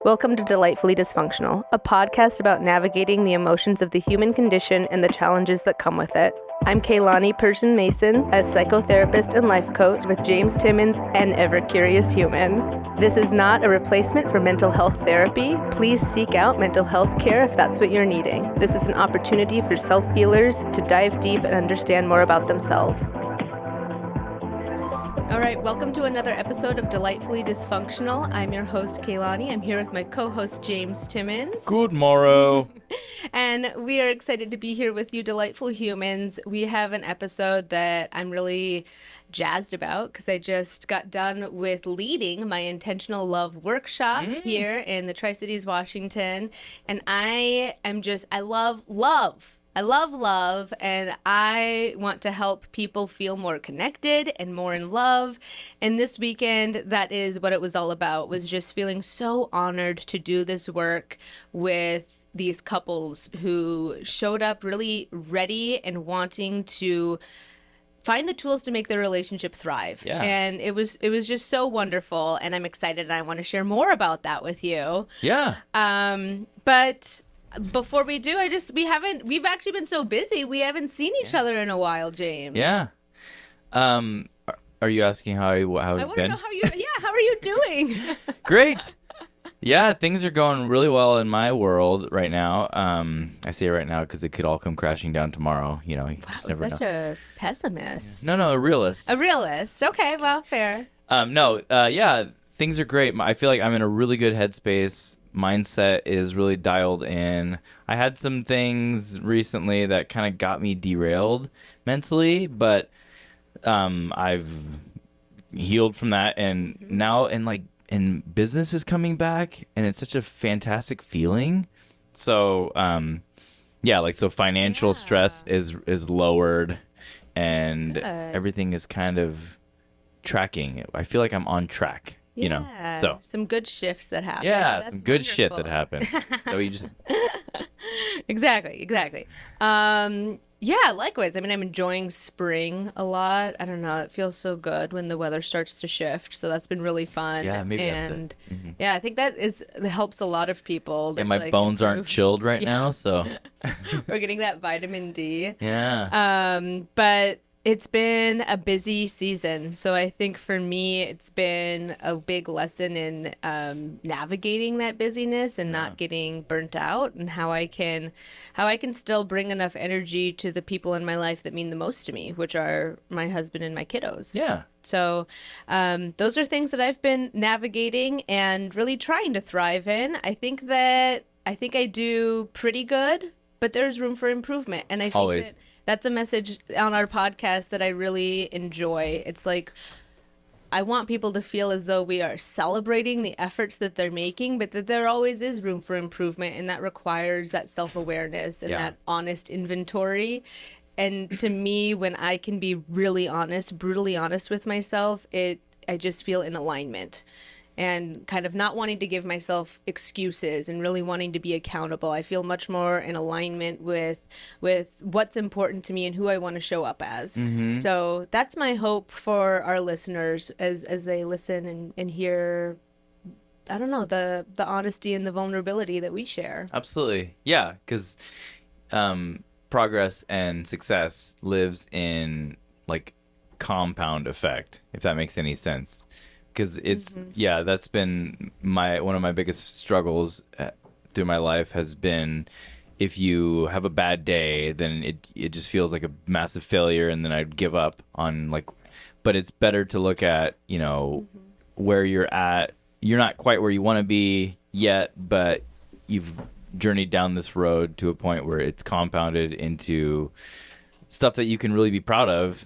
Welcome to Delightfully Dysfunctional, a podcast about navigating the emotions of the human condition and the challenges that come with it. I'm Kaylani Persian Mason, a psychotherapist and life coach with James Timmons, an ever-curious human. This is not a replacement for mental health therapy. Please seek out mental health care if that's what you're needing. This is an opportunity for self-healers to dive deep and understand more about themselves. All right, welcome to another episode of Delightfully Dysfunctional. I'm your host, Kaylani. I'm here with my co-host, James Timmons. Good morrow. And we are excited to be here with you, delightful humans. We have an episode that I'm really jazzed about because I just got done with leading my intentional love workshop here in the Tri-Cities, Washington. And I love love. I love love, and I want to help people feel more connected and more in love. And this weekend, that is what it was all about, was just feeling so honored to do this work with these couples who showed up really ready and wanting to find the tools to make their relationship thrive. Yeah. And it was just so wonderful, and I'm excited, and I want to share more about that with you. Yeah. But before we do, we've actually been so busy. We haven't seen each other in a while, James. Yeah. Are you asking how I I've want to been? know how are you doing? Great. Yeah, things are going really well in my world right now. I say right now because it could all come crashing down tomorrow. You know, you just never know. Such a pessimist. No, a realist. A realist. Okay, well, fair. Yeah, things are great. I feel like I'm in a really good headspace. Mindset is really dialed in. I had some things recently that kind of got me derailed mentally, but I've healed from that, and now and business is coming back, and it's such a fantastic feeling. So so financial stress is lowered, and everything is kind of tracking. I feel like I'm on track. You know, so some good shifts that happen. yeah, That's some good shit wonderful. that happened. So you just Exactly. Yeah, likewise. I mean, I'm enjoying spring a lot. I don't know. It feels so good when the weather starts to shift. So that's been really fun. Yeah, maybe and that's it. yeah, I think that helps a lot of people. and Just, my bones aren't chilled right now, so We're getting that vitamin D. yeah. But it's been a busy season. So I think for me, it's been a big lesson in navigating that busyness and not getting burnt out, and how I can still bring enough energy to the people in my life that mean the most to me, which are my husband and my kiddos. Yeah. So those are things that I've been navigating and really trying to thrive in. I think I do pretty good, but there's room for improvement. And I think Always. that's a message on our podcast that I really enjoy. It's like, I want people to feel as though we are celebrating the efforts that they're making, but that there always is room for improvement, and that requires that self-awareness and that honest inventory. And to me, when I can be really honest, brutally honest with myself, I just feel in alignment. And kind of not wanting to give myself excuses and really wanting to be accountable. I feel much more in alignment with what's important to me and who I want to show up as. Mm-hmm. So that's my hope for our listeners as they listen and hear, I don't know, the honesty and the vulnerability that we share. Absolutely. Yeah, because progress and success lives in like compound effect, if that makes any sense. Because it's that's been one of my biggest struggles through my life has been, if you have a bad day, then it just feels like a massive failure, and then I'd give up on but it's better to look at, where you're at. You're not quite where you want to be yet, but you've journeyed down this road to a point where it's compounded into stuff that you can really be proud of.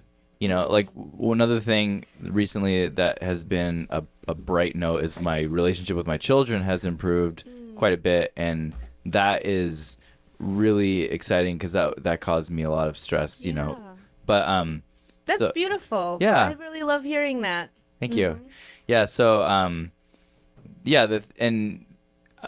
One other thing recently that has been a bright note is my relationship with my children has improved quite a bit, and that is really exciting because that caused me a lot of stress, But That's beautiful. Yeah. I really love hearing that. Thank you. Yeah. So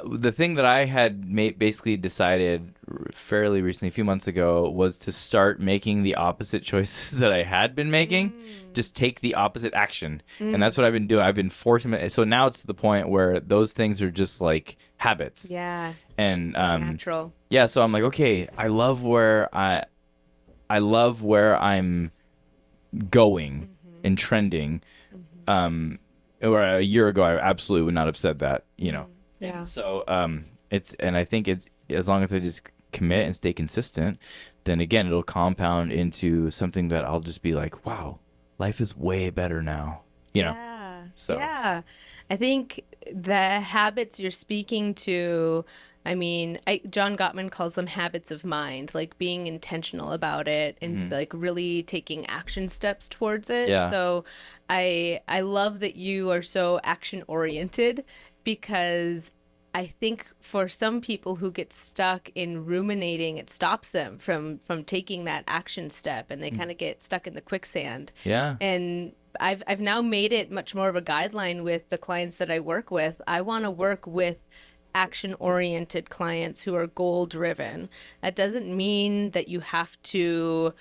the thing that I had basically decided fairly recently, a few months ago, was to start making the opposite choices that I had been making. Just take the opposite action. And that's what I've been doing. I've been forcing it. So now it's to the point where those things are just like habits. Yeah. And Natural. yeah, so I'm like, okay, I love where I'm going and trending. Or a year ago, I absolutely would not have said that, you know. Yeah. So and I think it's as long as I just commit and stay consistent, then again it'll compound into something that I'll just be like, wow, life is way better now, you know. Yeah. So Yeah. I think the habits you're speaking to, I mean, John Gottman calls them habits of mind, like being intentional about it and like really taking action steps towards it. yeah, So I love that you are so action oriented because I think for some people who get stuck in ruminating, it stops them from taking that action step and they kind of get stuck in the quicksand. yeah, And I've now made it much more of a guideline with the clients that I work with. I want to work with action oriented clients who are goal driven. That doesn't mean that you have to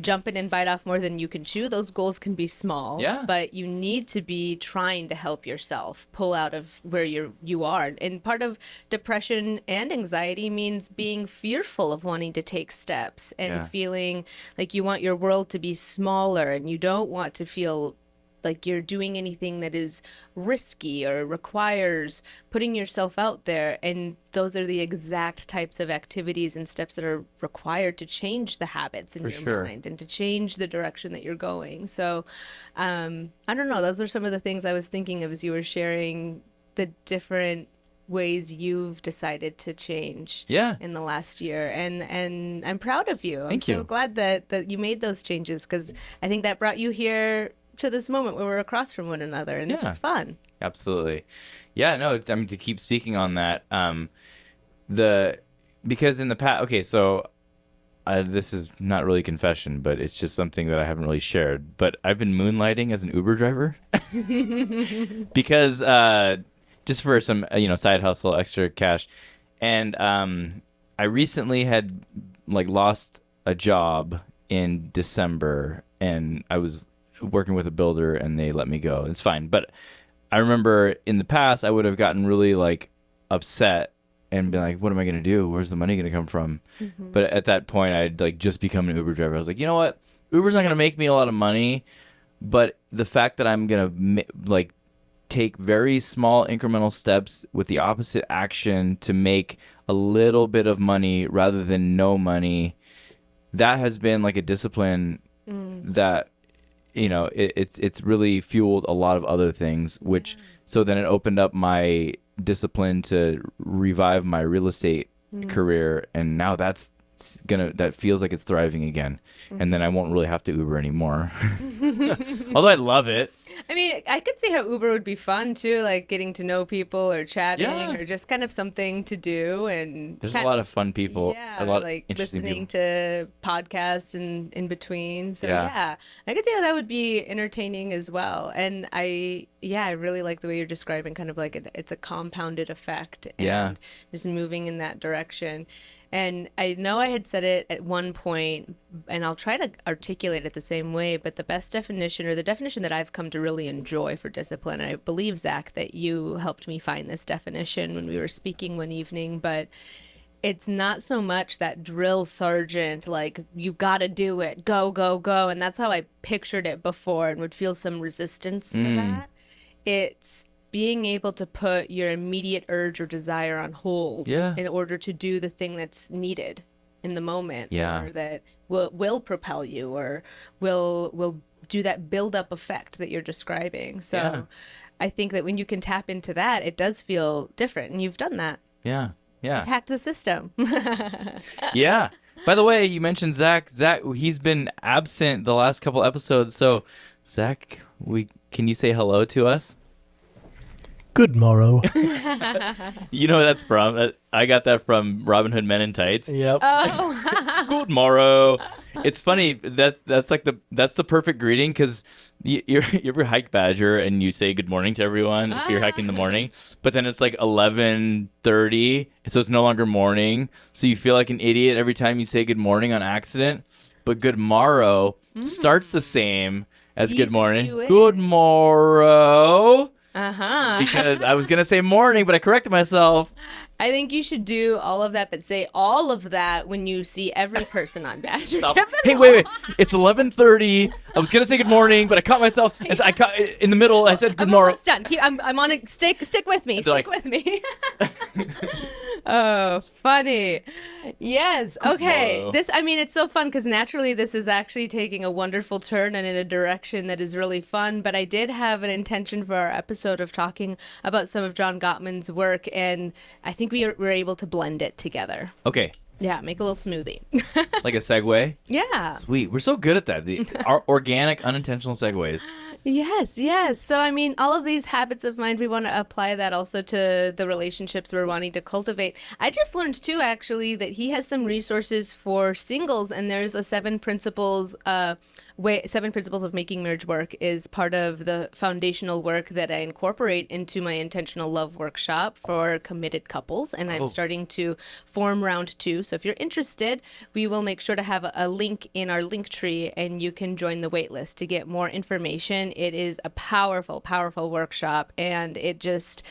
jump in and bite off more than you can chew. Those goals can be small, yeah, but you need to be trying to help yourself pull out of where you are. And part of depression and anxiety means being fearful of wanting to take steps and yeah, feeling like you want your world to be smaller and you don't want to feel like you're doing anything that is risky or requires putting yourself out there. And those are the exact types of activities and steps that are required to change the habits in for your sure. mind and to change the direction that you're going. So, I don't know. Those are some of the things I was thinking of as you were sharing the different ways you've decided to change Yeah, in the last year, and I'm proud of you. I'm thank so you. glad that you made those changes because I think that brought you here to this moment where we're across from one another, and this Yeah, is fun. absolutely. Yeah, no, I mean to keep speaking on that, the because in the past, okay, so this is not really confession, but it's just something that I haven't really shared. But I've been moonlighting as an Uber driver because just for some side hustle, extra cash, and I recently had like lost a job in December, and I was working with a builder, and they let me go. It's fine, but I remember in the past I would have gotten really like upset and been like, "What am I gonna do? Where's the money gonna come from?" But at that point, I'd like just become an Uber driver. I was like, you know what? Uber's not gonna make me a lot of money, but the fact that I'm gonna like take very small incremental steps with the opposite action to make a little bit of money rather than no money, that has been like a discipline that it's really fueled a lot of other things, which so then it opened up my discipline to revive my real estate career, and now that feels like it's thriving again, and then I won't really have to Uber anymore. Although I love it. I mean, I could see how Uber would be fun too, like getting to know people or chatting Yeah, or just kind of something to do and there's a lot of fun people, a yeah, lot of like interesting listening people. to podcasts and in between. So Yeah, yeah, I could see how that would be entertaining as well. And I really like the way you're describing kind of like it's a compounded effect yeah, and just moving in that direction. And I know I had said it at one point, and I'll try to articulate it the same way, but the best definition or the definition that I've come to really enjoy for discipline, and I believe, Zach, that you helped me find this definition when we were speaking one evening, but it's not so much that drill sergeant, like, you gotta do it, go, go, go. And that's how I pictured it before and would feel some resistance to that. It's being able to put your immediate urge or desire on hold yeah, in order to do the thing that's needed in the moment yeah, or that will propel you or will do that build up effect that you're describing. yeah, So I think that when you can tap into that, it does feel different. And you've done that. yeah, You've yeah. hacked the system. Yeah. By the way, you mentioned Zach. Zach, he's been absent the last couple episodes. So, Zach, can you say hello to us? Good morrow. You know who that's from? I got that from Robin Hood Men in Tights. Yep. Oh. Good morrow. It's funny that's like that's the perfect greeting because you ever hike Badger and you say good morning to everyone if you're hiking in the morning, but then it's like 11:30, so it's no longer morning, so you feel like an idiot every time you say good morning on accident. But good morrow starts the same as good Eases morning. you in. Good morrow. Uh-huh. Because I was gonna say morning, but I corrected myself. I think you should do all of that, but say all of that when you see every person on Badger. Stop. Give them Hey, all- wait. It's 11:30. I was gonna say good morning, but I caught myself. And so I caught in the middle. I said good I'm morning. almost done. I'm on it. Stick with me. They're Stick with me. Oh, funny. Yes. Okay. morrow. It's so fun because naturally this is actually taking a wonderful turn and in a direction that is really fun. But I did have an intention for our episode of talking about some of John Gottman's work, and I think we were able to blend it together. Okay, Yeah, make a little smoothie. like a segue. Yeah. Sweet. We're so good at that. Our organic, unintentional segues. Yes, yes. So, all of these habits of mind, we want to apply that also to the relationships we're wanting to cultivate. I just learned, too, actually, that he has some resources for singles, and there's a seven principles of making marriage work is part of the foundational work that I incorporate into my intentional love workshop for committed couples. And I'm starting to form round 2. So if you're interested, we will make sure to have a link in our link tree and you can join the wait list to get more information. It is a powerful, powerful workshop, and it just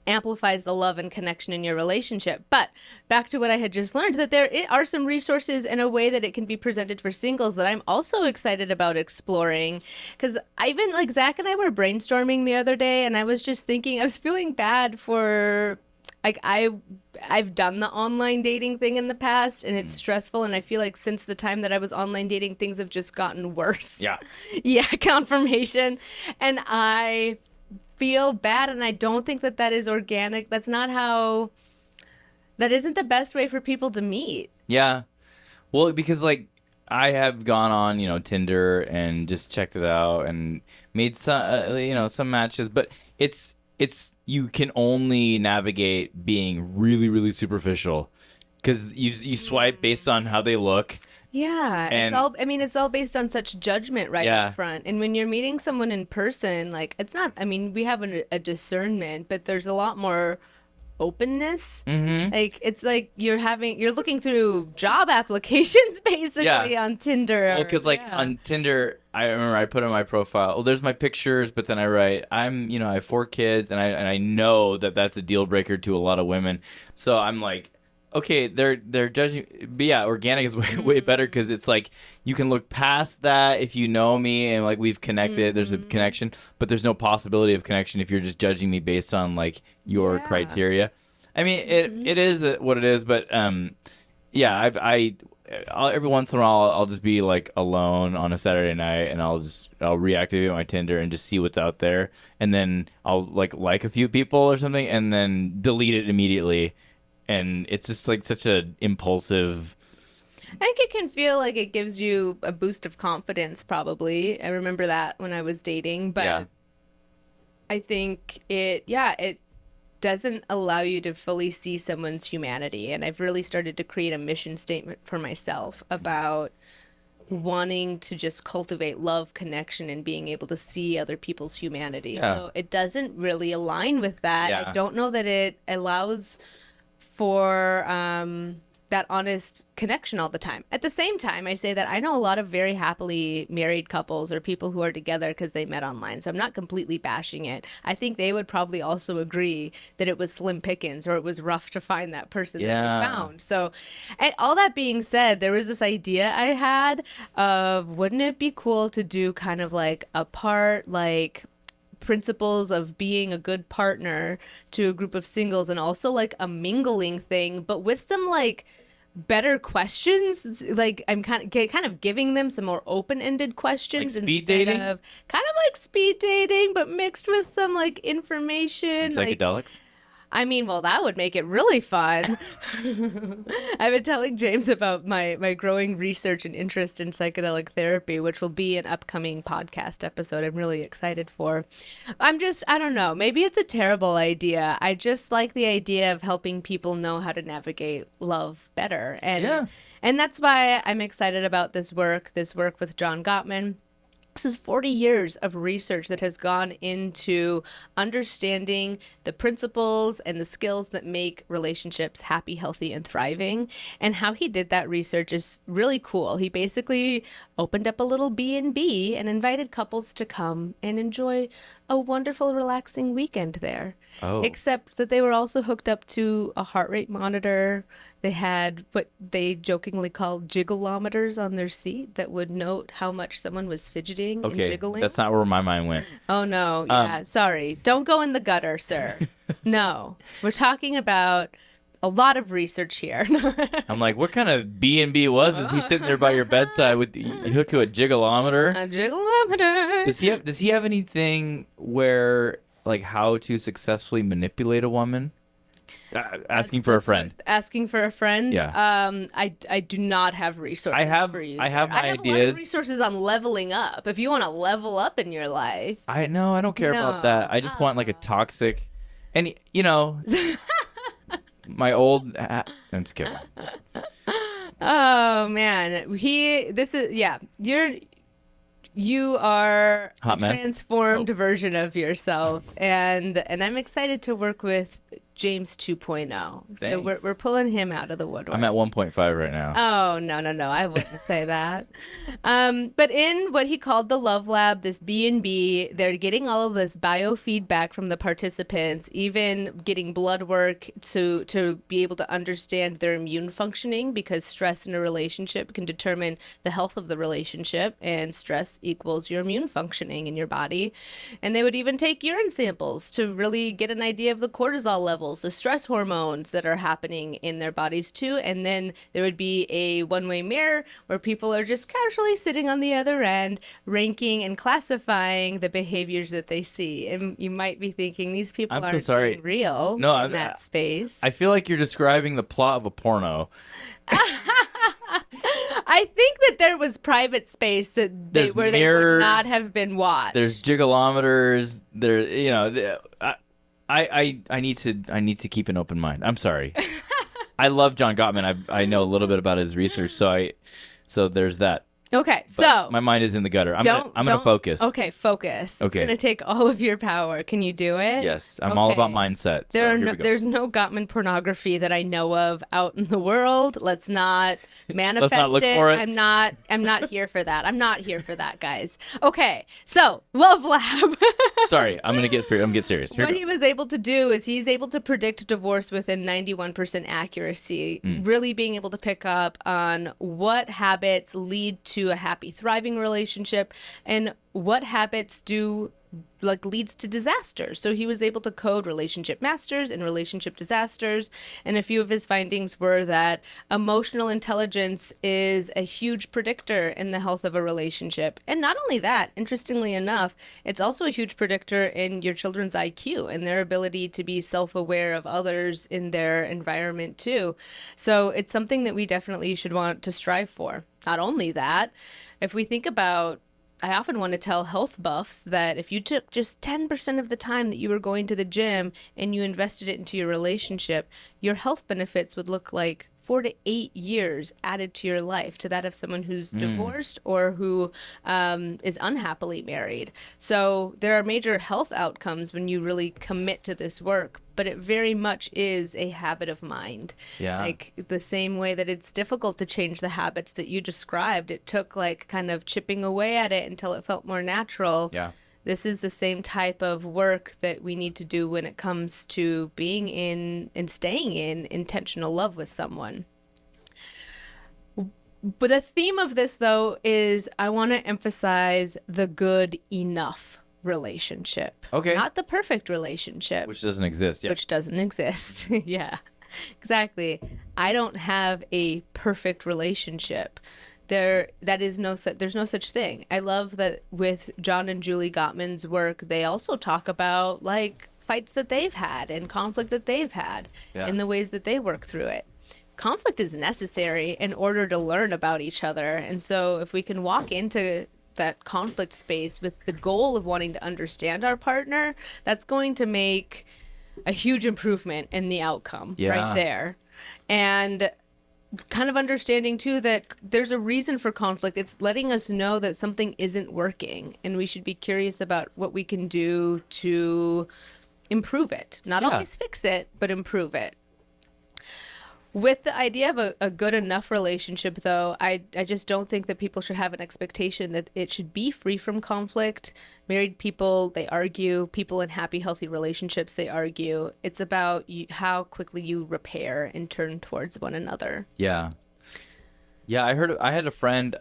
amplifies the love and connection in your relationship. But back to what I had just learned, that there are some resources in a way that it can be presented for singles that I'm also excited about exploring. Because like Zach and I were brainstorming the other day, and I was just thinking, I was feeling bad for like I've done the online dating thing in the past, and it's stressful, and I feel like since the time that I was online dating, things have just gotten worse. Yeah. Yeah, confirmation. And I feel bad, and I don't think that is organic. That isn't the best way for people to meet. Yeah. Well, because like I have gone on, Tinder and just checked it out and made some, some matches, but it's you can only navigate being really, really superficial because you swipe based on how they look. Yeah, And- it's all based on such judgment right Yeah. up front. And when you're meeting someone in person, like it's not, we have a discernment, but there's a lot more openness. Mm-hmm. Like it's like you're looking through job applications basically Yeah. on Tinder. Well, because on Tinder, I remember I put on my profile. Oh, there's my pictures, but then I write, I have 4 kids, and I know that that's a deal breaker to a lot of women. So I'm like, okay, they're judging, but yeah, organic is way better because it's like you can look past that if you know me and like we've connected. There's a connection, but there's no possibility of connection if you're just judging me based on like your Yeah. criteria. I mean, it is what it is, but yeah, I'll every once in a while I'll just be like alone on a Saturday night and I'll reactivate my Tinder and just see what's out there, and then I'll like a few people or something and then delete it immediately. And it's just like such a impulsive. I think it can feel like it gives you a boost of confidence, probably. I remember that when I was dating, but Yeah. I think it doesn't allow you to fully see someone's humanity. And I've really started to create a mission statement for myself about wanting to just cultivate love, connection, and being able to see other people's humanity. Yeah. So it doesn't really align with that. Yeah. I don't know that it allows for that honest connection all the time. At the same time, I say that I know a lot of very happily married couples or people who are together because they met online. So I'm not completely bashing it. I think they would probably also agree that it was slim pickings or it was rough to find that person that Yeah. they found. So, and all that being said, there was this idea I had of wouldn't it be cool to do kind of like a part like principles of being a good partner to a group of singles and also like a mingling thing, but with some like better questions. Like I'm kind of giving them some more open-ended questions Like speed instead dating? of kind of like speed dating, but mixed with some like information. Like Psychedelics. I mean, well, that would make it really fun. I've been telling James about my growing research and interest in psychedelic therapy, which will be an upcoming podcast episode I'm really excited for. I don't know, maybe it's a terrible idea. I just like the idea of helping people know how to navigate love better. Yeah. And that's why I'm excited about this work with John Gottman. This is 40 years of research that has gone into understanding the principles and the skills that make relationships happy, healthy, and thriving. And how he did that research is really cool. He basically opened up a little B&B and invited couples to come and enjoy a wonderful, relaxing weekend there. Oh. Except that they were also hooked up to a heart rate monitor. They had what they jokingly called jiggleometers on their seat that would note how much someone was fidgeting and Okay. jiggling. That's not where my mind went. Oh, no. Yeah. Sorry. Don't go in the gutter, sir. No. We're talking about a lot of research here. I'm like, what kind of B&B was this? He's sitting there by your bedside with you hook to a jiggleometer. A jiggleometer. Does he have anything where like how to successfully manipulate a woman? Asking for a friend. Asking for a friend. Yeah. I do not have resources for you. I have my I have a lot ideas. of resources on leveling up. If you want to level up in your life. I don't care about that. I just want like a toxic, and you know, my old. I'm just kidding. Oh man, you are Hot a mess? transformed Oh. version of yourself, and I'm excited to work with James 2.0. So Thanks. we're pulling him out of the woodwork. I'm at 1.5 right now. Oh, no, I wouldn't say that. But in what he called the Love Lab, this B&B, they're getting all of this biofeedback from the participants, even getting blood work to be able to understand their immune functioning, because stress in a relationship can determine the health of the relationship, and stress equals your immune functioning in your body. And they would even take urine samples to really get an idea of the cortisol levels, the stress hormones that are happening in their bodies too. And then there would be a one-way mirror where people are just casually sitting on the other end, ranking and classifying the behaviors that they see. And you might be thinking, these people I'm so aren't sorry. being real No, in that space. I feel like you're describing the plot of a porno. I think that there was private space that they There's would mirrors, not have been watched. There's jiggleometers. There, you know, I need to keep an open mind. I'm sorry. I love John Gottman. I know a little bit about his research, so there's that. Okay, But so my mind is in the gutter. I'm gonna focus. Okay, focus. Okay. It's gonna take all of your power. Can you do it? Yes, I'm all about Okay. mindset. So here we go. There's no Gottman pornography that I know of out in the world. Let's not manifest Let's not look for it. I'm not here for that. I'm not here for that, guys. Okay, so Love Lab. Sorry, I'm gonna get serious. Here What we he go. was able to do is he's able to predict divorce within 91% accuracy, really being able to pick up on what habits lead to a happy, thriving relationship and what habits leads to disasters. So he was able to code relationship masters and relationship disasters. And a few of his findings were that emotional intelligence is a huge predictor in the health of a relationship. And not only that, interestingly enough, it's also a huge predictor in your children's IQ and their ability to be self-aware of others in their environment too. So it's something that we definitely should want to strive for. Not only that, if we think about, I often want to tell health buffs that if you took just 10% of the time that you were going to the gym and you invested it into your relationship, your health benefits would look like 4 to 8 years added to your life, to that of someone who's divorced or who is unhappily married. So there are major health outcomes when you really commit to this work, but it very much is a habit of mind. Yeah. Like the same way that it's difficult to change the habits that you described. It took like kind of chipping away at it until it felt more natural. Yeah. This is the same type of work that we need to do when it comes to being in and staying in intentional love with someone. But the theme of this, though, is I want to emphasize the good enough relationship. Okay. Not the perfect relationship. Which doesn't exist. Yeah. Which doesn't exist. Yeah, exactly. I don't have a perfect relationship. There's no such thing. I love that with John and Julie Gottman's work, they also talk about like fights that they've had and conflict that they've had Yeah. and the ways that they work through it. Conflict is necessary in order to learn about each other. And so if we can walk into that conflict space with the goal of wanting to understand our partner, that's going to make a huge improvement in the outcome right there. And kind of understanding too that there's a reason for conflict. It's letting us know that something isn't working, and we should be curious about what we can do to improve it. Not always fix it, but improve it. With the idea of a good enough relationship, though, I just don't think that people should have an expectation that it should be free from conflict. Married people, they argue. People in happy, healthy relationships, they argue. It's about how quickly you repair and turn towards one another. Yeah. Yeah, I had a friend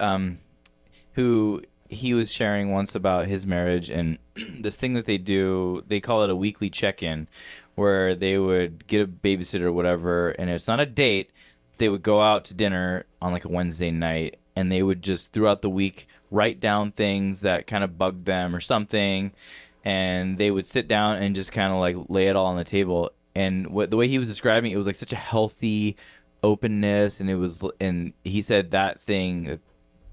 who he was sharing once about his marriage and this thing that they do, they call it a weekly check-in, where they would get a babysitter or whatever, and it's not a date. They would go out to dinner on like a Wednesday night, and they would just throughout the week write down things that kind of bugged them or something, and they would sit down and just kind of like lay it all on the table. And the way he was describing it was like such a healthy openness, and he said that thing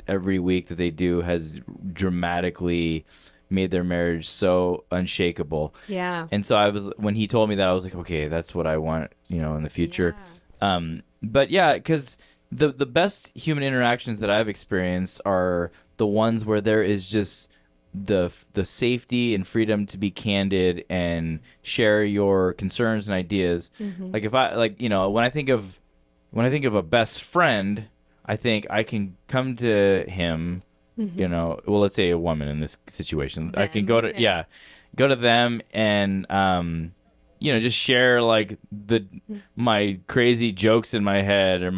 every week that they do has dramatically made their marriage so unshakable. Yeah. And so when he told me that, I was like, okay, that's what I want, in the future. Yeah. But yeah, because the best human interactions that I've experienced are the ones where there is just the safety and freedom to be candid and share your concerns and ideas. Mm-hmm. Like when I think of a best friend, I think I can come to him. Mm-hmm. Well, let's say a woman in this situation. I can go to them and just share like my crazy jokes in my head or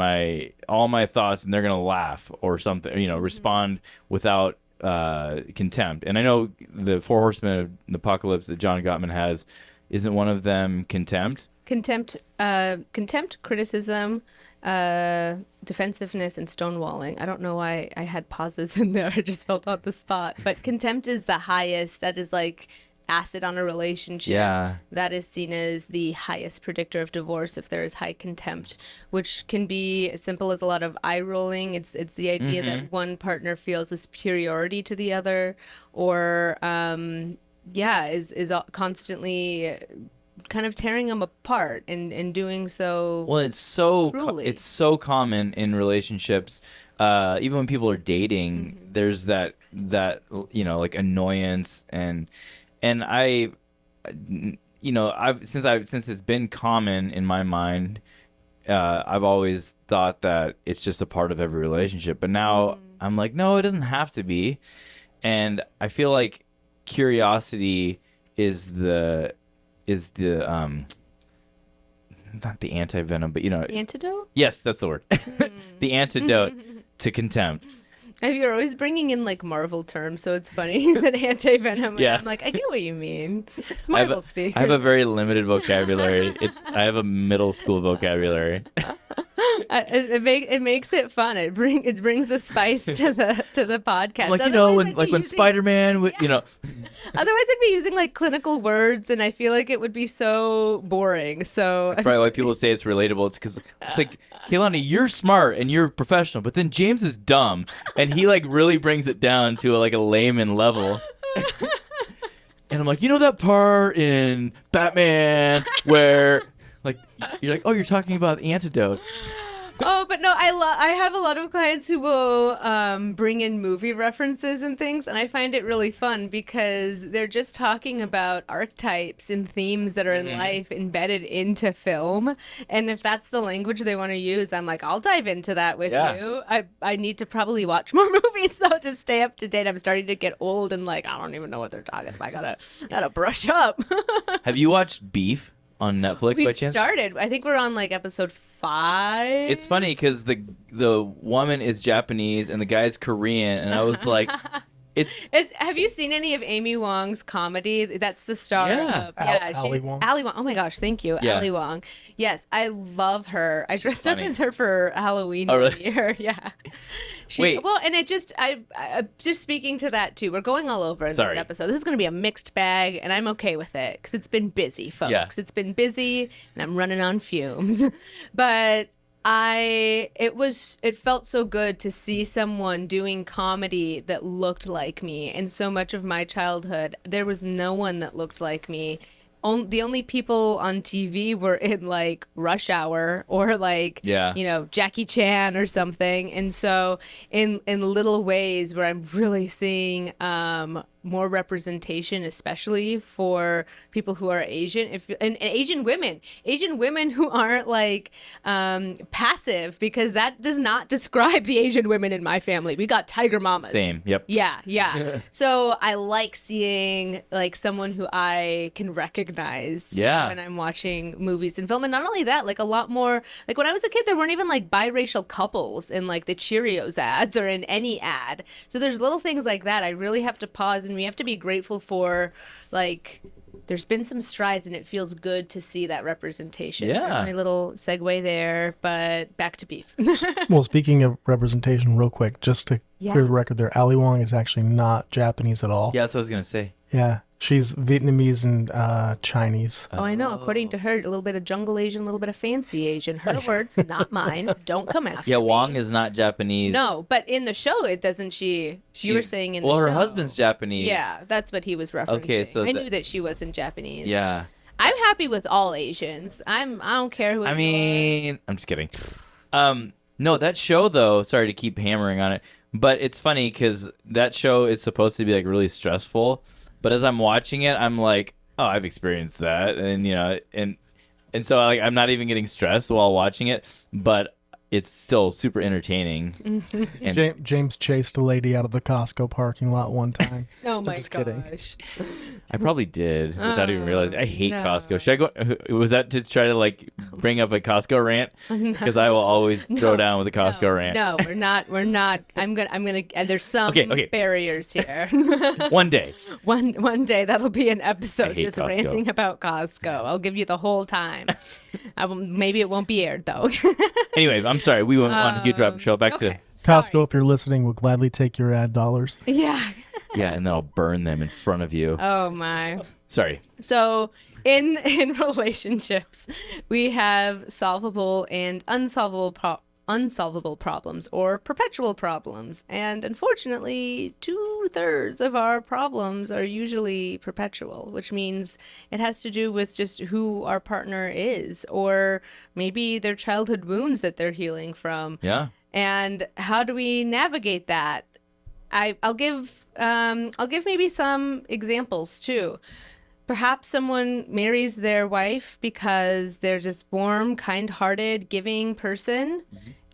all my thoughts, and they're gonna laugh or something. Respond without contempt. And I know the Four Horsemen of the Apocalypse that John Gottman has, isn't one of them contempt? Contempt, criticism, defensiveness, and stonewalling. I don't know why I had pauses in there. I just felt on the spot. But contempt is the highest. That is like acid on a relationship. Yeah. That is seen as the highest predictor of divorce if there is high contempt, which can be as simple as a lot of eye rolling. It's the idea that one partner feels a superiority to the other, or is constantly kind of tearing them apart and doing so. Well, it's cruelly. so common in relationships. Even when people are dating, there's that like annoyance and I've since it's been common in my mind, I've always thought that it's just a part of every relationship. But now I'm like, no, it doesn't have to be. And I feel like curiosity is the not the anti-venom, but Antidote? yes, that's the word. The antidote to contempt. You're always bringing in like Marvel terms, so it's funny. You said anti-venom. Yeah. And I'm like, I get what you mean. It's Marvel speak. I have a very limited vocabulary. I have a middle school vocabulary. It makes it fun. It brings the spice to the podcast. Like when Spider-Man would, Otherwise, I'd be using like clinical words, and I feel like it would be so boring. So that's probably why people say it's relatable. It's because it's like, Kaylani, you're smart and you're professional, but then James is dumb, and he like really brings it down to a layman level. And I'm like, that part in Batman where you're like, oh, you're talking about the antidote. Oh, but no, I have a lot of clients who will bring in movie references and things, and I find it really fun because they're just talking about archetypes and themes that are in life embedded into film. And if that's the language they want to use, I'm like, I'll dive into that with you. I need to probably watch more movies though to stay up to date. I'm starting to get old and I don't even know what they're talking about. I gotta brush up. Have you watched Beef on Netflix by We've chance? started. I think we're on episode 5. It's funny because the woman is Japanese and the guy's Korean, and I was like, It's have you seen any of Amy Wong's comedy? That's the star Yeah. of yeah, Ali she's Wong. Ali Wong. Oh my gosh, thank you. Yeah. Ali Wong. Yes, I love her. I dressed up funny. as her for Halloween Oh, one really? year. Yeah. Wait. Well, and it just I just speaking to that too. We're going all over in Sorry. this episode. This is going to be a mixed bag and I'm okay with it cuz it's been busy, folks. Yeah. It's been busy and I'm running on fumes. But it felt so good to see someone doing comedy that looked like me. And so much of my childhood, there was no one that looked like me. The only people on TV were in like Rush Hour or like, Yeah. Jackie Chan or something. And so in little ways where I'm really seeing more representation, especially for people who are Asian, and Asian women who aren't like passive, because that does not describe the Asian women in my family. We got tiger mamas. Same. Yep. Yeah. So I like seeing like someone who I can recognize Yeah. when I'm watching movies and film. And not only that, like a lot more, like when I was a kid, there weren't even like biracial couples in like the Cheerios ads or in any ad. So there's little things like that. I really have to pause and we have to be grateful for, like, there's been some strides and it feels good to see that representation. Yeah. There's my little segue there, but back to beef. Well, speaking of representation, real quick, just to Yeah. clear the record there, Ali Wong is actually not Japanese at all. Yeah, that's what I was gonna say. Yeah. She's Vietnamese and Chinese. Oh, I know. According to her, a little bit of jungle Asian, a little bit of fancy Asian. Her words, not mine. Don't come after Yeah, me. Wong is not Japanese. No, but in the show, it doesn't she? You were She's- saying in well, the her show. husband's Japanese. Yeah, that's what he was referencing. Okay, so I knew that she wasn't Japanese. Yeah. I'm happy with all Asians. I don't care who. I you mean, I'm just kidding. No, that show though. Sorry to keep hammering on it, but it's funny because that show is supposed to be like really stressful. But as I'm watching it, I'm like, oh, I've experienced that, and and so like I'm not even getting stressed while watching it, but it's still super entertaining. And James chased a lady out of the Costco parking lot one time. are. Oh my just kidding. gosh. I probably did without even realizing. I hate no. Costco. Should I go? Was that to try to like bring up a Costco rant? Because I will always throw down with a Costco rant. No, we're not. We're not. I'm gonna. There's some Okay. barriers here. One day. One day that'll be an episode hate just Costco. ranting about Costco. I'll give you the whole time. Maybe it won't be aired though. Anyway, I'm sorry. We went on a huge rabbit trail. Back Okay. Costco, Sorry. if you're listening, will gladly take your ad dollars. Yeah. to yeah, and then I'll burn them in front of you. Oh my. Sorry. So in relationships, we have solvable and unsolvable problems or perpetual problems. And unfortunately, 2/3 of our problems are usually perpetual, which means it has to do with just who our partner is, or maybe their childhood wounds that they're healing from. Yeah. And how do we navigate that? I'll give maybe some examples too. Perhaps someone marries their wife because they're this warm, kind-hearted, giving person,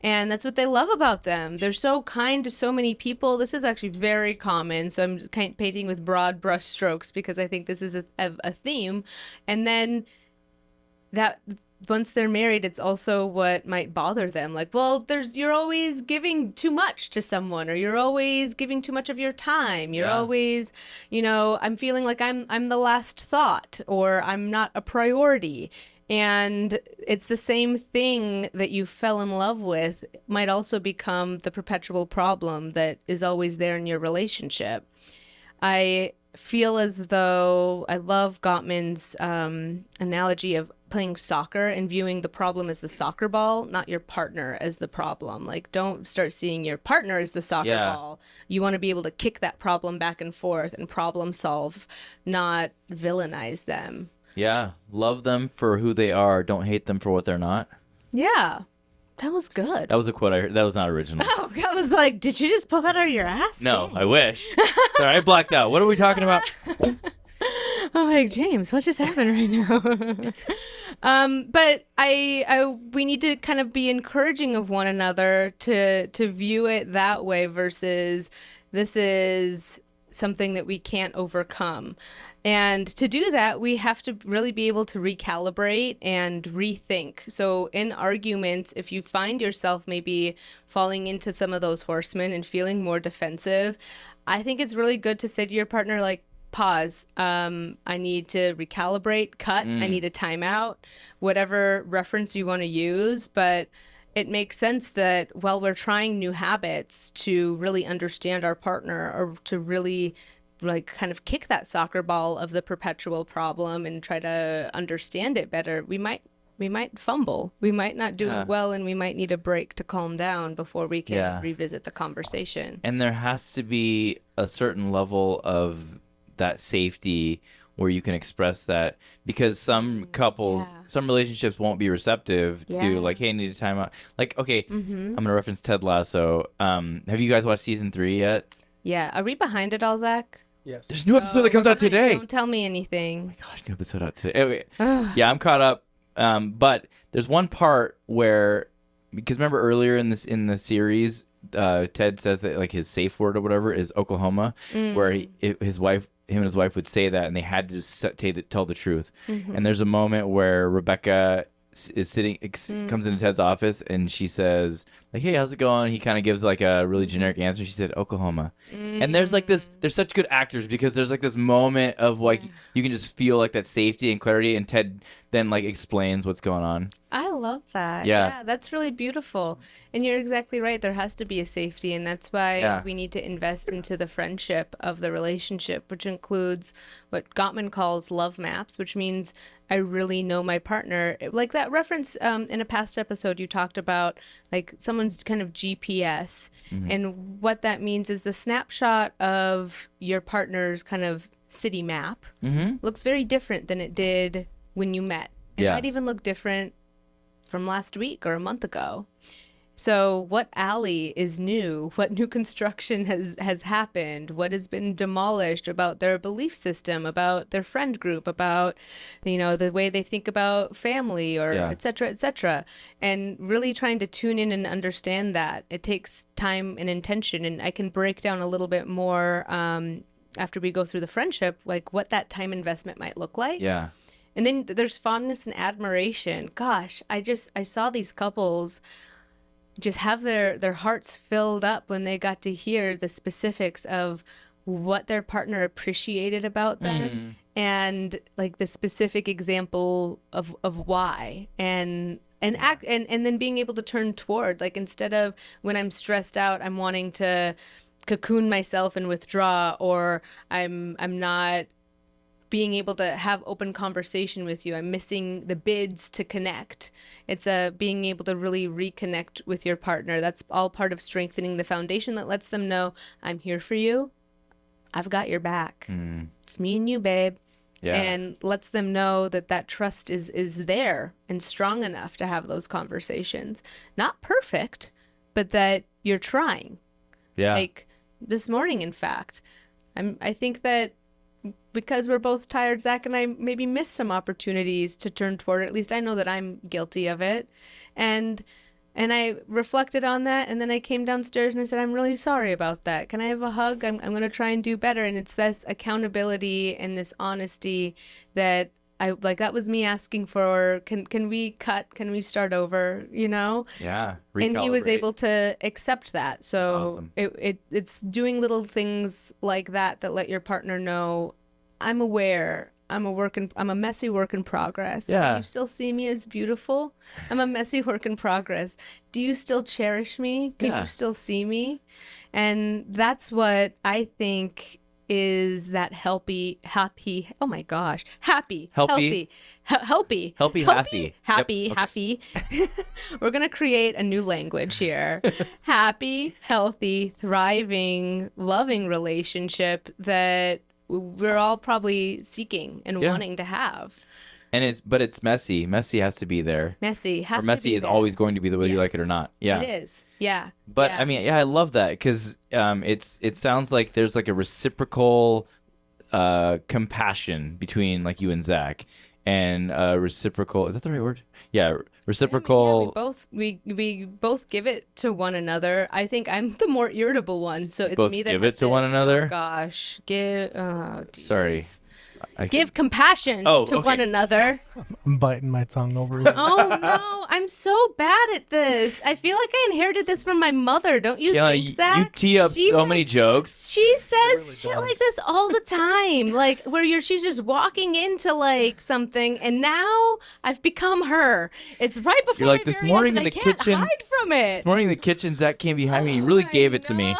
and that's what they love about them. They're so kind to so many people. This is actually very common, so I'm kind of painting with broad brush strokes because I think this is a theme. And then that once they're married, it's also what might bother them. Like, well, you're always giving too much to someone, or you're always giving too much of your time. You're Yeah. always, I'm feeling like I'm the last thought, or I'm not a priority. And it's the same thing that you fell in love with might also become the perpetual problem that is always there in your relationship. I feel as though I love Gottman's analogy of playing soccer and viewing the problem as the soccer ball, not your partner as the problem. Like, don't start seeing your partner as the soccer Yeah. ball. You want to be able to kick that problem back and forth and problem solve, not villainize them. Yeah. Love them for who they are. Don't hate them for what they're not. Yeah, that was good. That was a quote I heard. That was not original. Oh, I was like, did you just pull that out of your ass? No, Dang. I wish. Sorry, I blacked out. What are we talking about? I'm like, James, what just happened right now? But we need to kind of be encouraging of one another to view it that way versus this is something that we can't overcome. And to do that, we have to really be able to recalibrate and rethink. So, in arguments, if you find yourself maybe falling into some of those horsemen and feeling more defensive, I think it's really good to say to your partner, like, pause. I need to recalibrate, cut. I need a timeout, whatever reference you want to use. But it makes sense that while we're trying new habits to really understand our partner or to really like kind of kick that soccer ball of the perpetual problem and try to understand it better, we might fumble. We might not do Yeah. it well, and we might need a break to calm down before we can Yeah. revisit the conversation. And there has to be a certain level of that safety where you can express that, because some couples, Yeah. some relationships won't be receptive Yeah. to like, hey, I need a timeout. Like, okay, Mm-hmm. I'm gonna reference Ted Lasso. Have you guys watched season 3 yet? Yeah. Are we behind it all, Zach? Yes. There's a new episode that comes We're out behind. today. Don't tell me anything. Gosh, new episode out today. Anyway, yeah, I'm caught up. But there's one part where, because remember earlier in the series, Ted says that like his safe word or whatever is Oklahoma, where him and his wife would say that, and they had to just tell the truth. And there's a moment where Rebecca is sitting, comes into Ted's office, and she says like, "Hey, how's it going?" He kind of gives like a really generic answer. She said Oklahoma, and there's like this. There's such good actors because there's like this moment of like you can just feel like that safety and clarity, and Ted then like explains what's going on. I love that. Yeah. That's really beautiful. And you're exactly right. There has to be a safety, and that's why we need to invest into the friendship of the relationship, which includes what Gottman calls love maps, which means I really know my partner. Like that reference in a past episode, you talked about like someone's kind of GPS. And what that means is the snapshot of your partner's kind of city map looks very different than it did when you met. It Yeah. might even look different from last week or a month ago. So what alley is new? What new construction has happened? What has been demolished about their belief system, about their friend group, about the way they think about family, or Yeah. et cetera, et cetera. And really trying to tune in and understand that. It takes time and intention, and I can break down a little bit more after we go through the friendship, like what that time investment might look like. Yeah. And then there's fondness and admiration. Gosh, I saw these couples just have their hearts filled up when they got to hear the specifics of what their partner appreciated about them and like the specific example of why and act and then being able to turn toward, like, instead of when I'm stressed out, I'm wanting to cocoon myself and withdraw, or I'm not being able to have open conversation with you. I'm missing the bids to connect. It's being able to really reconnect with your partner. That's all part of strengthening the foundation that lets them know I'm here for you. I've got your back. It's me and you, babe. Yeah. And lets them know that that trust is there and strong enough to have those conversations. Not perfect, but that you're trying. Yeah. Like this morning, in fact, I think that because we're both tired, Zach and I maybe missed some opportunities to turn toward. At least I know that I'm guilty of it. And I reflected on that, and then I came downstairs and I said, I'm really sorry about that. Can I have a hug? I'm going to try and do better. And it's this accountability and this honesty that I like. That was me asking for, can we cut? Can we start over? Yeah. And he was Recalibrate. able to accept that. So awesome. it's doing little things like that let your partner know, I'm aware. I'm a messy work in progress. Yeah. Do you still see me as beautiful? I'm a messy work in progress. Do you still cherish me? Can Yeah. you still see me? And that's what I think is that happy, oh my gosh, happy, Healthy. healthy, Healthy, happy. happy, Yep, happy. We're going to create a new language here. Happy, healthy, thriving, loving relationship that we're all probably seeking and Yeah. wanting to have. And it's messy. Messy has to be there. Messy has Or to messy be is there. always going to be the whether you Yes. like it or not. Yeah. It is. Yeah. But Yeah. I mean, yeah, I love that because it sounds like there's like a reciprocal compassion between like you and Zach, and reciprocal, is that the right word? Yeah, Reciprocal. We both give it to one another. I think I'm the more irritable one, so it's Both me that give has it to one another? Oh gosh, give. Oh, Sorry. geez. Give compassion to okay. one another. I'm biting my tongue over here. Oh no, I'm so bad at this. I feel like I inherited this from my mother. Don't you Kiana, think, Zach? you tee up She so says- many jokes. She says really shit does. like this all the time, like where she's just walking into like something, and now I've become her. It's right before You're like, my this very morning eyes, in and the I can't kitchen- hide from it. This morning in the kitchen, Zach came behind me. He really gave it to me.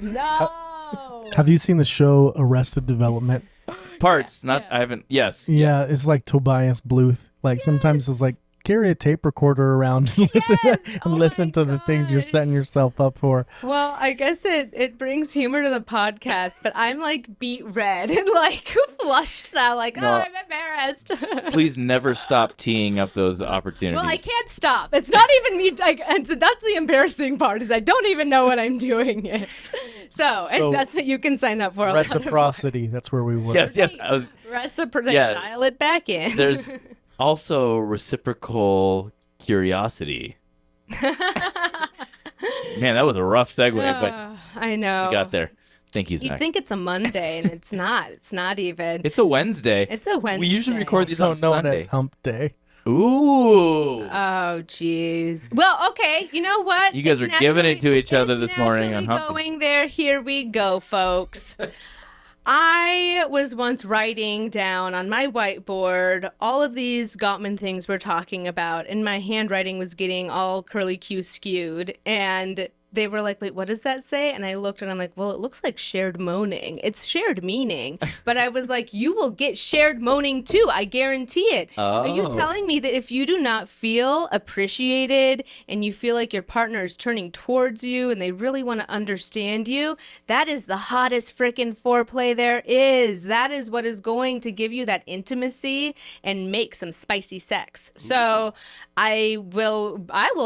No. Have you seen the show Arrested Development? Parts, Yeah, not. yeah. I haven't. Yes. Yeah, it's like Tobias Bluth. Like sometimes it's like carry a tape recorder around and listen, Yes! and Oh listen my to the things you're gosh. setting yourself up for. Well, I guess it brings humor to the podcast, but I'm like beet red and like flushed now, like, No. oh, I'm embarrassed. Please never stop teeing up those opportunities. Well, I can't stop. It's not even me. And so that's the embarrassing part is I don't even know when I'm doing it. So So, that's what you can sign up for. Reciprocity. That's where we were. Yes. I was. Reciprocity. Yeah. Dial it back in. There's also reciprocal curiosity. Man, that was a rough segue, but I know. we got there. Thank you, You'd Zach. think it's a Monday, and it's not. It's not even. It's a Wednesday. It's a Wednesday. We usually record these Also on known Sunday. as Hump Day. Ooh. Oh, jeez. Well, okay. You know what? You guys It's are giving it to naturally- each other it's this morning on naturally Hump Day. going there. Here we go, folks. I was once writing down on my whiteboard all of these Gottman things we're talking about, and my handwriting was getting all curly Q skewed. And they were like, wait, what does that say? And I looked and I'm like, well, it looks like shared moaning. It's shared meaning. But I was like, you will get shared moaning too. I guarantee it. Are you Oh. telling me that if you do not feel appreciated and you feel like your partner is turning towards you and they really want to understand you, that is the hottest freaking foreplay there is. That is what is going to give you that intimacy and make some spicy sex. So I will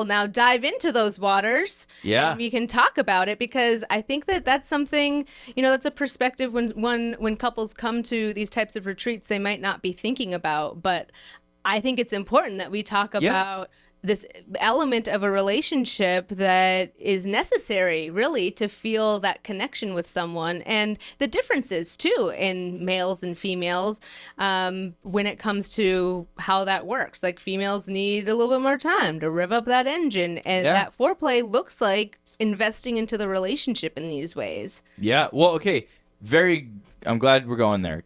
now dive into those waters. Yeah. And we can talk about it because I think that that's something, that's a perspective when couples come to these types of retreats they might not be thinking about, but I think it's important that we talk about this element of a relationship that is necessary really to feel that connection with someone, and the differences too in males and females when it comes to how that works. Like females need a little bit more time to rev up that engine, and that foreplay looks like investing into the relationship in these ways. Yeah. Well, okay. I'm glad we're going there.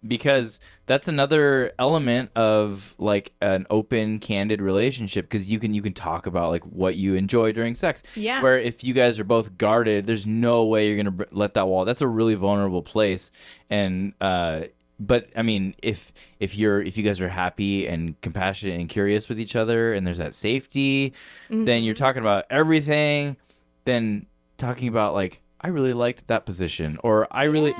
Because that's another element of like an open, candid relationship, because you can talk about like what you enjoy during sex. Yeah. Where if you guys are both guarded, there's no way you're gonna let that wall. That's a really vulnerable place. And but I mean, if you guys are happy and compassionate and curious with each other, and there's that safety, then you're talking about everything. Then talking about like, I really liked that position, or I really,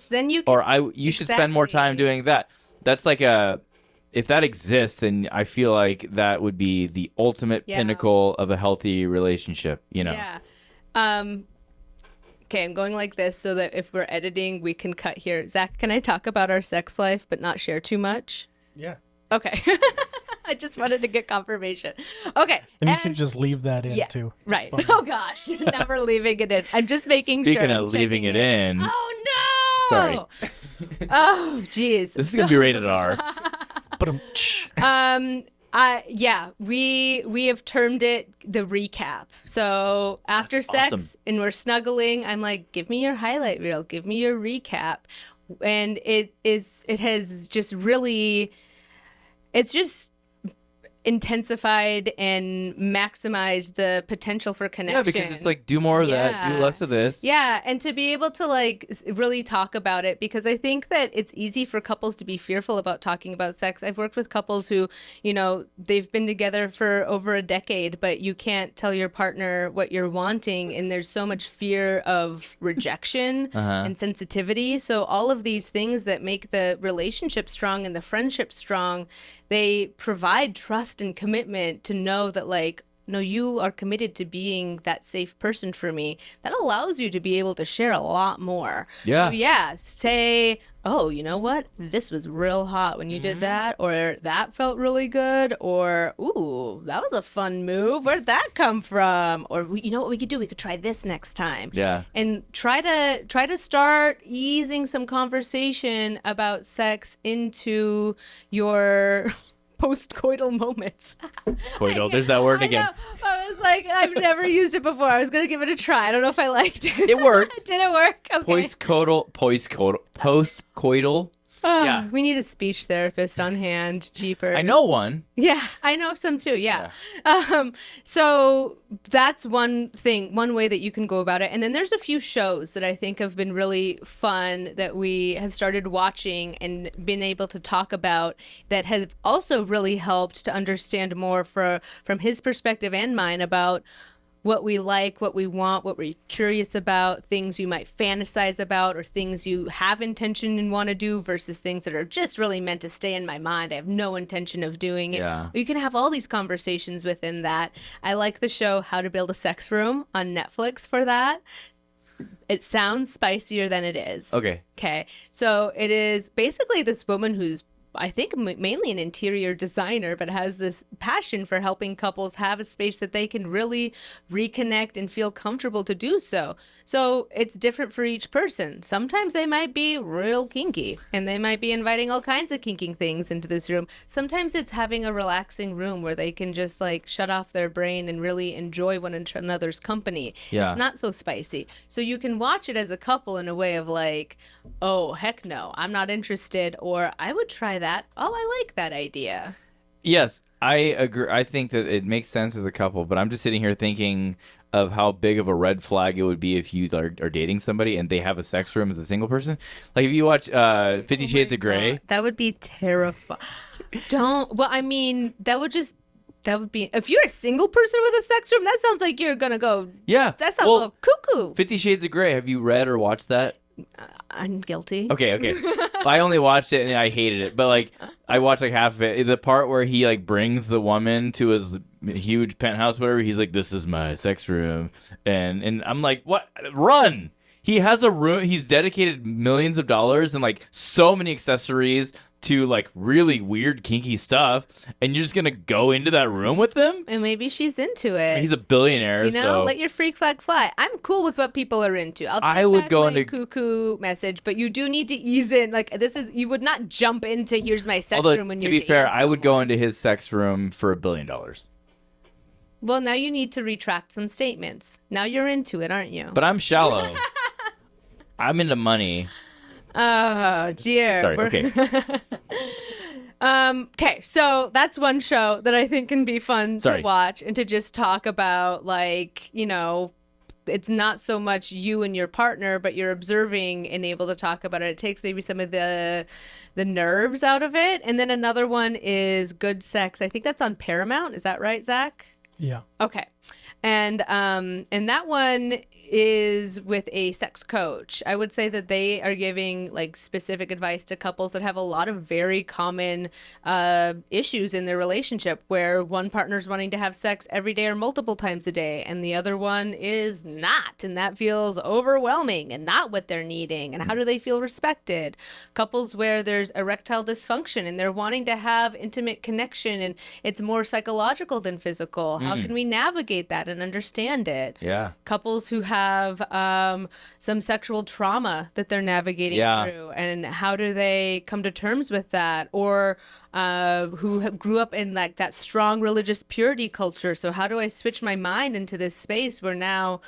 then you can, or you should spend more time Exactly. doing that. That's like if that exists, then I feel like that would be the ultimate pinnacle of a healthy relationship, Yeah. Okay, I'm going like this so that if we're editing, we can cut here. Zach, can I talk about our sex life but not share too much? Yeah. Okay. I just wanted to get confirmation. Okay. And you can just leave that in too. It's Right. fine. Oh gosh, never leaving it in. I'm just making sure. Speaking I'm of leaving checking it in, Oh no! Sorry. Oh jeez. this is gonna be rated R. But We have termed it the recap. So after That's sex awesome. and we're snuggling, I'm like, give me your highlight reel, give me your recap. And it's just intensified and maximized the potential for connection. Yeah, because it's like, do more of that, do less of this. Yeah, and to be able to like really talk about it, because I think that it's easy for couples to be fearful about talking about sex. I've worked with couples who, they've been together for over a decade, but you can't tell your partner what you're wanting, and there's so much fear of rejection and sensitivity. So all of these things that make the relationship strong and the friendship strong, they provide trust and commitment to know that like no, you are committed to being that safe person for me, that allows you to be able to share a lot more. So Yeah. yeah, say, oh, you know what? This was real hot when you did that, or that felt really good, or ooh, that was a fun move. Where'd that come from? Or you know what we could do? We could try this next time. Yeah. And try to start easing some conversation about sex into your post-coital moments. Coital. There's that word I again. know. I was like, I've never used it before. I was gonna give it a try. I don't know if I liked it. It works. Did it work? Okay. Post-coital. Oh, Yeah. we need a speech therapist on hand. Jeepers. I know one. Yeah, I know some too. Yeah. So that's one thing, one way that you can go about it. And then there's a few shows that I think have been really fun that we have started watching and been able to talk about that have also really helped to understand more from his perspective and mine about what we like, what we want, what we're curious about, things you might fantasize about, or things you have intention and want to do versus things that are just really meant to stay in my mind. I have no intention of doing it. Yeah. You can have all these conversations within that. I like the show How to Build a Sex Room on Netflix for that. It sounds spicier than it is. Okay. Okay. So it is basically this woman who's, I think, mainly an interior designer, but has this passion for helping couples have a space that they can really reconnect and feel comfortable to do so. So it's different for each person. Sometimes they might be real kinky and they might be inviting all kinds of kinking things into this room. Sometimes it's having a relaxing room where they can just like shut off their brain and really enjoy one another's company. Yeah. It's not so spicy. So you can watch it as a couple in a way of like, oh, heck no, I'm not interested, or I would try that. Oh, I like that idea. Yes, I agree. I think that it makes sense as a couple, but I'm just sitting here thinking of how big of a red flag it would be if you are dating somebody and they have a sex room as a single person. Like if you watch 50 Shades of Grey. That would be terrifying. Well, I mean, that would be, if you're a single person with a sex room, that sounds like you're gonna go, Yeah. that sounds a little cuckoo. 50 Shades of Grey. Have you read or watched that? I'm guilty. Okay. I only watched it and I hated it, but like I watched like half of it. The part where he like brings the woman to his huge penthouse, whatever. He's like, "This is my sex room," and I'm like, "What? Run!" He has a room. He's dedicated millions of dollars and like so many accessories to like really weird kinky stuff, and you're just gonna go into that room with them? And maybe she's into it. He's a billionaire, You know, so let your freak flag fly. I'm cool with what people are into. I would go my into- cuckoo message, but you do need to ease in. Like you would not jump into here's my sex although room when to you're be fair, dating I would go someone. into his sex room for $1 billion. Well, now you need to retract some statements. Now you're into it, aren't you? But I'm shallow. I'm into money. Oh dear. Sorry. Okay. Okay, so that's one show that I think can be fun Sorry. to watch and to just talk about, like, you know, it's not so much you and your partner, but you're observing and able to talk about it. It takes maybe some of the nerves out of it. And then another one is Good Sex. I think that's on Paramount. Is that right, Zach? Yeah. Okay. And that one is with a sex coach. I would say that they are giving like specific advice to couples that have a lot of very common issues in their relationship, where one partner's wanting to have sex every day or multiple times a day, and the other one is not, and that feels overwhelming and not what they're needing. And how do they feel respected? Couples where there's erectile dysfunction and they're wanting to have intimate connection, and it's more psychological than physical. How can we navigate that and understand it? Yeah. Couples who have some sexual trauma that they're navigating through, and how do they come to terms with that? Or grew up in like that strong religious purity culture. So how do I switch my mind into this space where now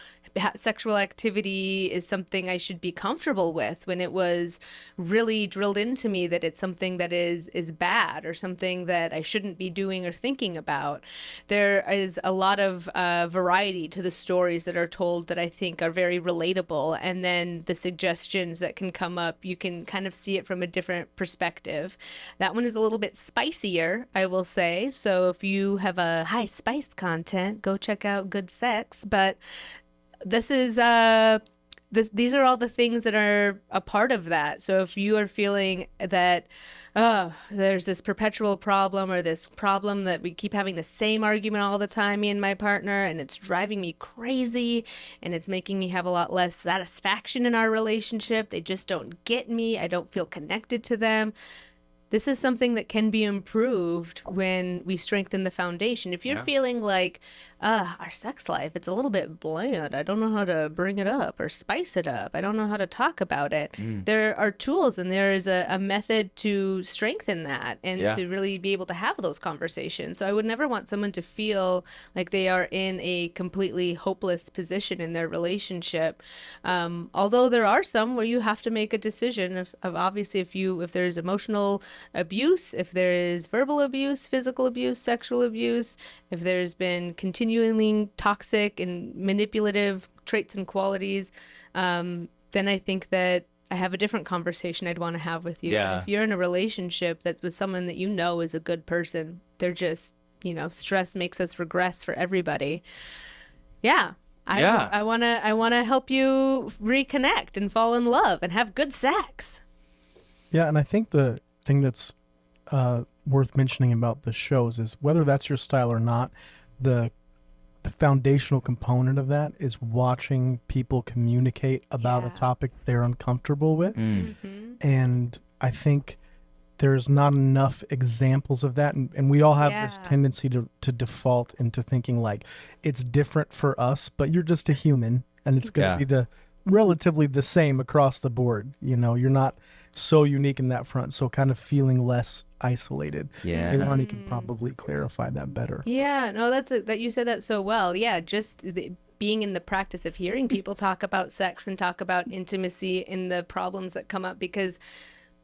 sexual activity is something I should be comfortable with, when it was really drilled into me that it's something that is bad or something that I shouldn't be doing or thinking about? There is a lot of variety to the stories that are told that I think are very relatable, and then the suggestions that can come up, you can kind of see it from a different perspective. That one is a little bit spicier, I will say. So if you have a high spice content, go check out Good Sex. But this is these are all the things that are a part of that. So if you are feeling that, oh, there's this perpetual problem or this problem that we keep having the same argument all the time, me and my partner, and it's driving me crazy and it's making me have a lot less satisfaction in our relationship. They just don't get me. I don't feel connected to them. This is something that can be improved when we strengthen the foundation. If you're feeling like, our sex life, it's a little bit bland. I don't know how to bring it up or spice it up. I don't know how to talk about it. There are tools and there is a method to strengthen that and to really be able to have those conversations. So I would never want someone to feel like they are in a completely hopeless position in their relationship. Although there are some where you have to make a decision of obviously if there's emotional abuse, if there is verbal abuse, physical abuse, sexual abuse, if there's been continually toxic and manipulative traits and qualities, then I think that I have a different conversation I'd want to have with you. Yeah. But if you're in a relationship that's with someone that you know is a good person, they're just, stress makes us regress for everybody. Yeah. I want to help you reconnect and fall in love and have good sex. Yeah, and I think the thing that's worth mentioning about the shows is whether that's your style or not, the foundational component of that is watching people communicate about a topic they're uncomfortable with. And I think there's not enough examples of that. And we all have this tendency to default into thinking like it's different for us, but you're just a human and it's going to be relatively the same across the board. You're not so unique in that front. So kind of feeling less isolated. Yeah. Leilani can probably clarify that better. Yeah, no, that you said that so well. Yeah, just being in the practice of hearing people talk about sex and talk about intimacy and the problems that come up, because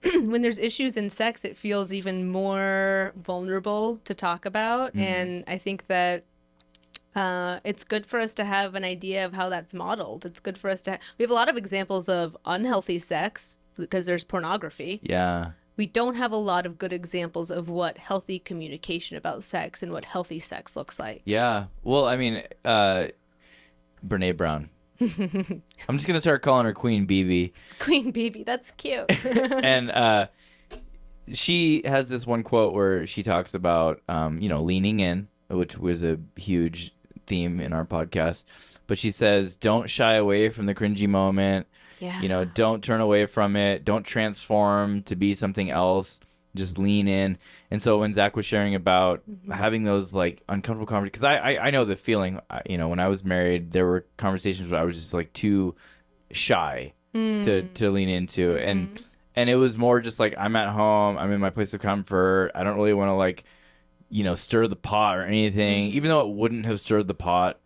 when there's issues in sex, it feels even more vulnerable to talk about. And I think that it's good for us to have an idea of how that's modeled. It's good for us we have a lot of examples of unhealthy sex because there's pornography. Yeah. We don't have a lot of good examples of what healthy communication about sex and what healthy sex looks like. Yeah. Well, I mean, Brene Brown. I'm just going to start calling her Queen BB. Queen BB, that's cute. And she has this one quote where she talks about, leaning in, which was a huge theme in our podcast. But she says, don't shy away from the cringy moment. Yeah. Don't turn away from it. Don't transform to be something else. Just lean in. And so when Zach was sharing about having those like uncomfortable conversations, because I know the feeling, when I was married, there were conversations where I was just like too shy to lean into. And it was more just like, I'm at home. I'm in my place of comfort. I don't really want to like, stir the pot or anything. Even though it wouldn't have stirred the pot,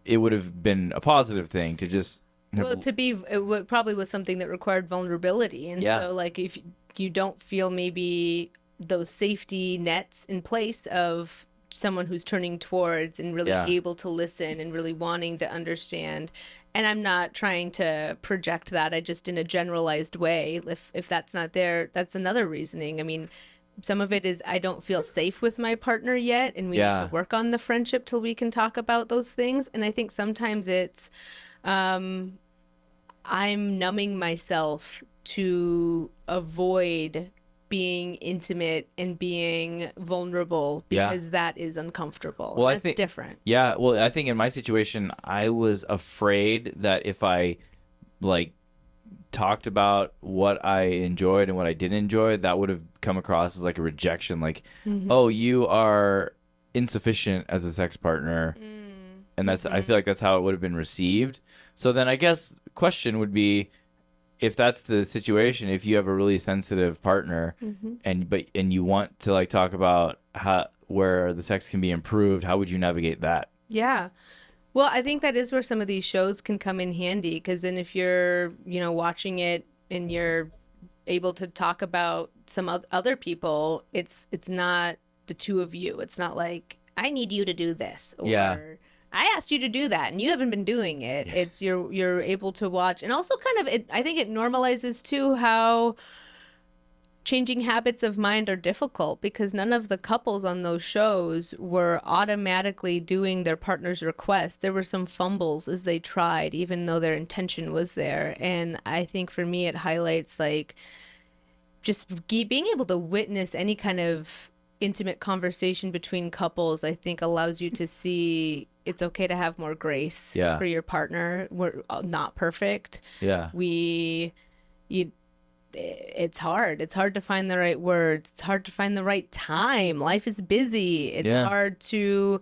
it would have been a positive thing to just... Well, it probably was something that required vulnerability. And so, like, if you don't feel maybe those safety nets in place of someone who's turning towards and really able to listen and really wanting to understand. And I'm not trying to project that. I just, in a generalized way, if that's not there, that's another reasoning. I mean, some of it is I don't feel safe with my partner yet, and we need to work on the friendship till we can talk about those things. And I think sometimes it's... I'm numbing myself to avoid being intimate and being vulnerable because that is uncomfortable. Well, that's I think different. Yeah, well, I think in my situation, I was afraid that if I like talked about what I enjoyed and what I didn't enjoy, that would have come across as like a rejection, like, oh, you are insufficient as a sex partner. And that's I feel like that's how it would have been received. So then I guess question would be, if that's the situation, if you have a really sensitive partner and you want to like talk about where the sex can be improved, how would you navigate that? Yeah. Well, I think that is where some of these shows can come in handy, because then if you're, watching it and you're able to talk about some other people, it's not the two of you. It's not like, I need you to do this, or I asked you to do that and you haven't been doing it. It's you're able to watch, and also kind of I think it normalizes too how changing habits of mind are difficult because none of the couples on those shows were automatically doing their partner's request. There were some fumbles as they tried, even though their intention was there. And I think for me, it highlights like just being able to witness any kind of intimate conversation between couples, I think allows you to see it's okay to have more grace Yeah. for your partner. We're not perfect. Yeah. It's hard. It's hard to find the right words. It's hard to find the right time. Life is busy. It's Yeah. hard to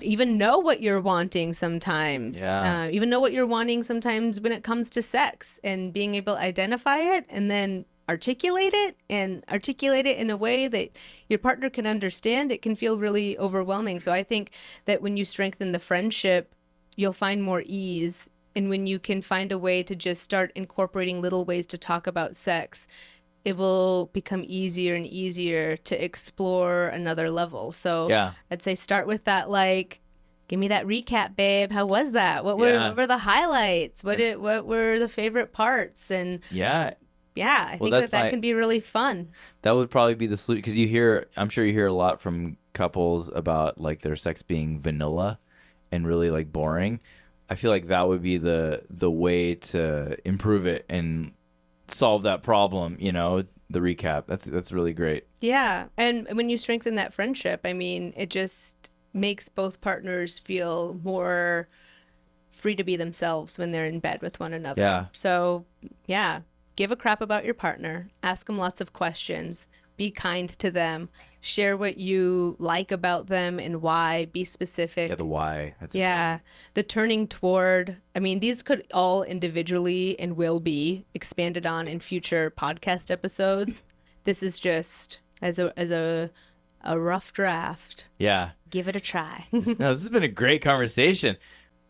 even know what you're wanting sometimes. Yeah. Even know what you're wanting sometimes when it comes to sex, and being able to identify it and then articulate it in a way that your partner can understand. It can feel really overwhelming. So I think that when you strengthen the friendship, you'll find more ease. And when you can find a way to just start incorporating little ways to talk about sex, it will become easier and easier to explore another level. So Yeah. I'd say start with that, like, give me that recap, babe. How was that? What Yeah. were the highlights? What were the favorite parts? And Yeah. yeah, I Well, think that's that my- can be really fun. That would probably be the solution, because I'm sure you hear a lot from couples about like their sex being vanilla and really like boring. I feel like that would be the way to improve it and solve that problem, the recap. That's really great. Yeah. And when you strengthen that friendship, I mean, it just makes both partners feel more free to be themselves when they're in bed with one another. Yeah. So, yeah, give a crap about your partner. Ask them lots of questions. Be kind to them. Share what you like about them and why. Be specific. Yeah, the why. That's Yeah. The turning toward, I mean, these could all individually and will be expanded on in future podcast episodes. This is just as a rough draft. Yeah. Give it a try. No, this has been a great conversation.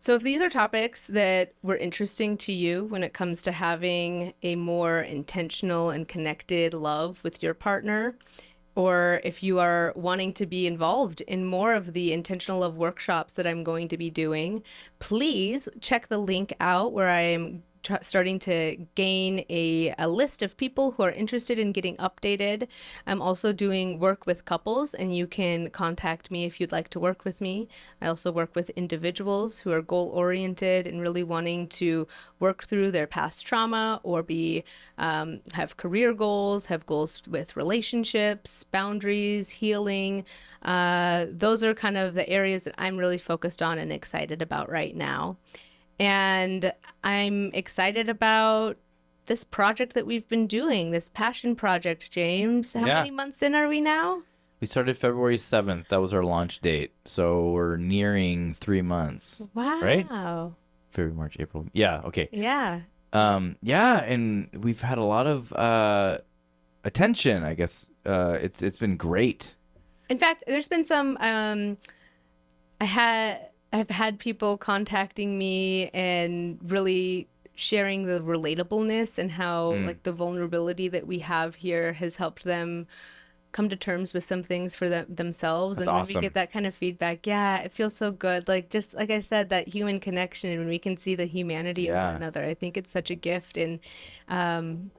So if these are topics that were interesting to you when it comes to having a more intentional and connected love with your partner, or if you are wanting to be involved in more of the intentional love workshops that I'm going to be doing, please check the link out where I am starting to gain a list of people who are interested in getting updated. I'm also doing work with couples, and you can contact me if you'd like to work with me. I also work with individuals who are goal-oriented and really wanting to work through their past trauma or have career goals, have goals with relationships, boundaries, healing. Those are kind of the areas that I'm really focused on and excited about right now. And I'm excited about this project that we've been doing, this passion project, James. How Yeah. many months in are we now? We started February 7th. That was our launch date. So we're nearing 3 months. Wow. Right? February, March, April. Yeah. Okay. Yeah. Yeah. And we've had a lot of attention, I guess. It's been great. In fact, there's been some, I've had people contacting me and really sharing the relatableness and how like the vulnerability that we have here has helped them come to terms with some things for themselves. That's and when awesome. we get that kind of feedback, yeah, it feels so good. Like, just like I said, that human connection, and when we can see the humanity of Yeah. one another, I think it's such a gift. And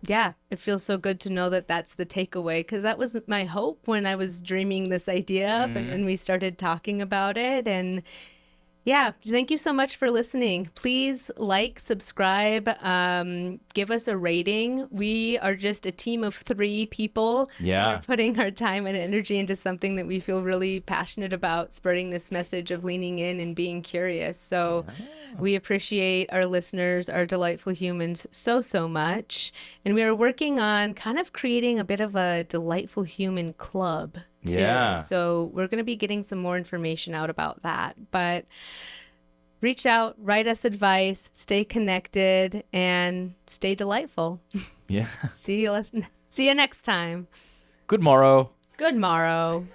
yeah, it feels so good to know that that's the takeaway, because that was my hope when I was dreaming this idea up and when we started talking about it. And yeah, thank you so much for listening. Please like, subscribe, give us a rating. We are just a team of 3 people. Yeah. We're putting our time and energy into something that we feel really passionate about, spreading this message of leaning in and being curious. So we appreciate our listeners, our delightful humans, so much. And we are working on kind of creating a bit of a delightful human club too. Yeah. So we're going to be getting some more information out about that. But reach out, write us advice, stay connected, and stay delightful. Yeah. See you next time. Good morrow. Good morrow.